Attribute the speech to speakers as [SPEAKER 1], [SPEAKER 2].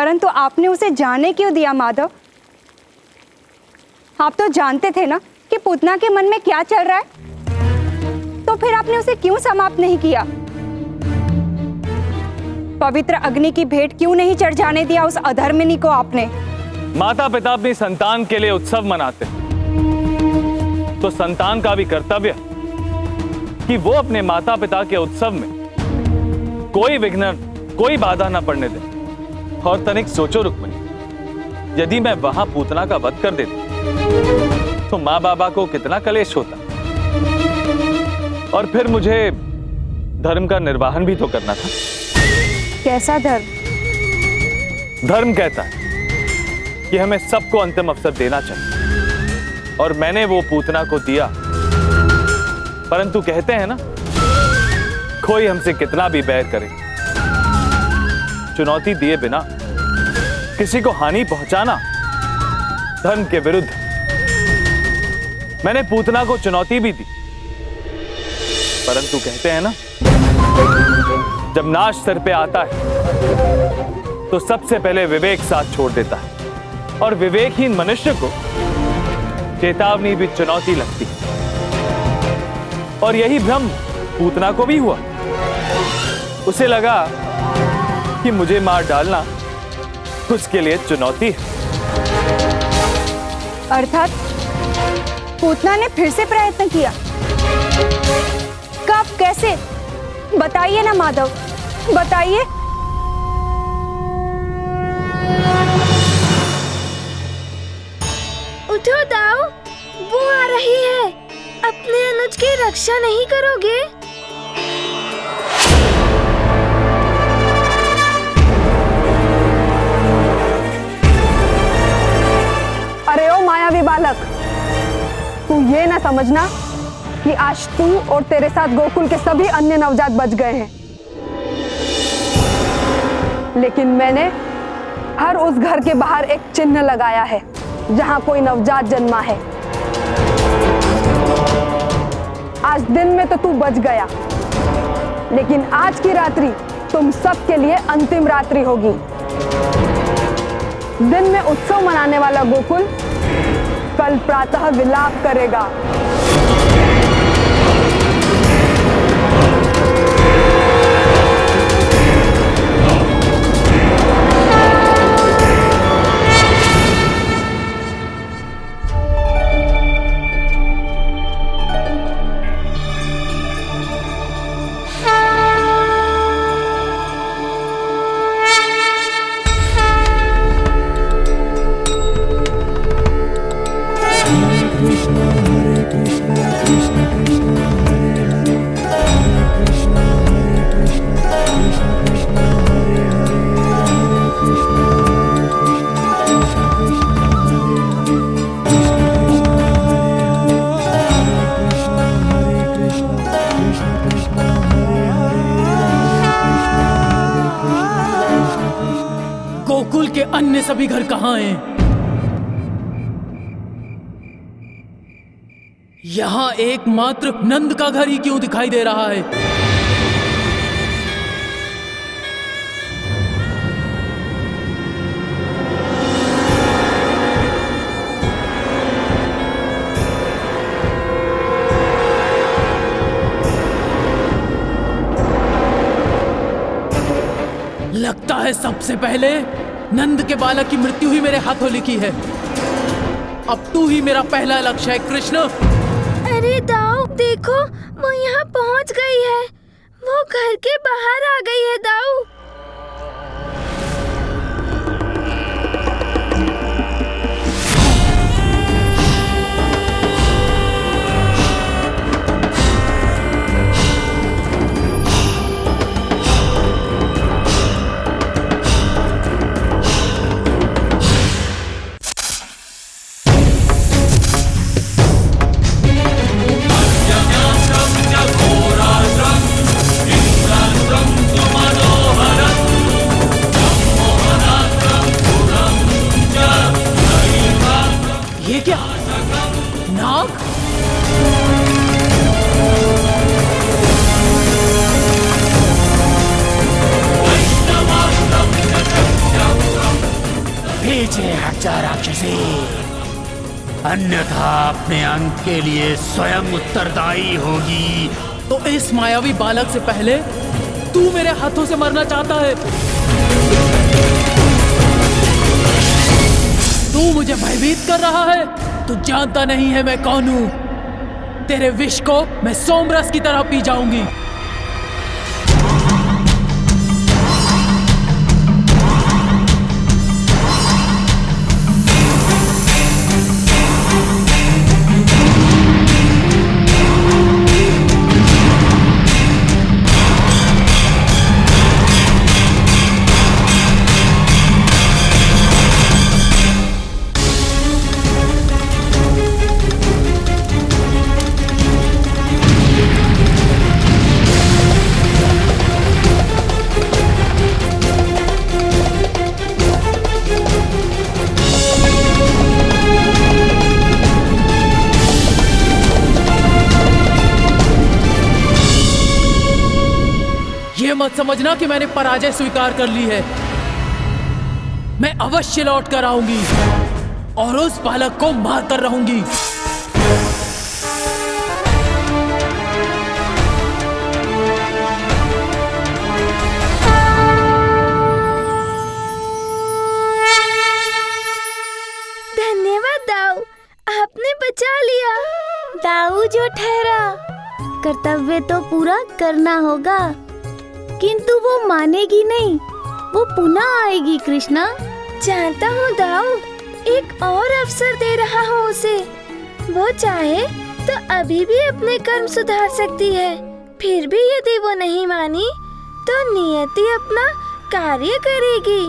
[SPEAKER 1] परंतु आपने उसे जाने क्यों दिया माधव? आप तो जानते थे ना कि पूतना के मन में क्या चल रहा है, तो फिर आपने उसे क्यों समाप्त नहीं किया? पवित्र अग्नि की भेंट क्यों नहीं चढ़ जाने दिया उस अधर्मिणी को आपने?
[SPEAKER 2] माता पिता अपनी संतान के लिए उत्सव मनाते, तो संतान का भी कर्तव्य कि वो अपने माता पिता के उत्सव में कोई विघ्न, कोई बाधा न पड़ने दे। और तनिक सोचो रुक्मिणी, यदि मैं वहां पूतना का वध कर देता तो माँ बाबा को कितना कलेश होता, और फिर मुझे धर्म का निर्वाहन भी तो करना था।
[SPEAKER 1] कैसा धर्म?
[SPEAKER 2] धर्म कहता है कि हमें सबको अंतिम अवसर देना चाहिए, और मैंने वो पूतना को दिया। परंतु कहते हैं ना, कोई हमसे कितना भी बैर करे, चुनौती दिए बिना किसी को हानि पहुंचाना धर्म के विरुद्ध। मैंने पूतना को चुनौती भी दी, परंतु कहते हैं ना, जब नाश सर पे आता है तो सबसे पहले विवेक साथ छोड़ देता है, और विवेकहीन मनुष्य को चेतावनी भी चुनौती लगती है। और यही भ्रम पूतना को भी हुआ। उसे लगा कि मुझे मार डालना उसके लिए चुनौती है।
[SPEAKER 1] अर्थात पूतना ने फिर से प्रयत्न किया? कब, कैसे? बताइए ना माधव, बताइए।
[SPEAKER 3] उठो दाऊ, वो आ रही है। अपने अनुज की रक्षा नहीं करोगे?
[SPEAKER 4] अरे ओ मायावी बालक, तू ये ना समझना कि आज तू और तेरे साथ गोकुल के सभी अन्य नवजात बच गए हैं, लेकिन मैंने हर उस घर के बाहर एक चिन्ह लगाया है जहां कोई नवजात जन्मा है। आज दिन में तो तू बच गया, लेकिन आज की रात्रि तुम सबके लिए अंतिम रात्रि होगी। दिन में उत्सव मनाने वाला गोकुल कल प्रातः विलाप करेगा।
[SPEAKER 5] गोकुल के अन्य सभी घर कहाँ हैं? यहाँ एकमात्र नंद का घर ही क्यों दिखाई दे रहा है? लगता है सबसे पहले नंद के बालक की मृत्यु ही मेरे हाथों लिखी है। अब तू ही मेरा पहला लक्ष्य है कृष्ण।
[SPEAKER 3] अरे दाऊ देखो, वो यहाँ पहुँच गई है। वो घर के बाहर आ गई है दाऊ।
[SPEAKER 6] घोराद्रं इंद्राद्रं सुमनोहरं पीछे हट जा राक्षसी, अन्यथा अपने अंत के लिए स्वयं उत्तरदायी होगी।
[SPEAKER 5] तो इस मायावी बालक से पहले तू मेरे हाथों से मरना चाहता है? तू मुझे भयभीत कर रहा है? तू जानता नहीं है मैं कौन हूं। तेरे विष को मैं सोमरस की तरह पी जाऊंगी। ये मत समझना कि मैंने पराजय स्वीकार कर ली है। मैं अवश्य लौट कर आऊंगी और उस बालक को मार कर रहूंगी।
[SPEAKER 3] धन्यवाद दाऊ, आपने बचा लिया। दाऊ जो ठहरा, कर्तव्य तो पूरा करना होगा, किंतु वो मानेगी नहीं, वो पुनः आएगी कृष्णा। जानता हूँ दाऊ, एक और अवसर दे रहा हूँ उसे। वो चाहे तो अभी भी अपने कर्म सुधार सकती है। फिर भी यदि वो नहीं मानी तो नियति अपना कार्य करेगी।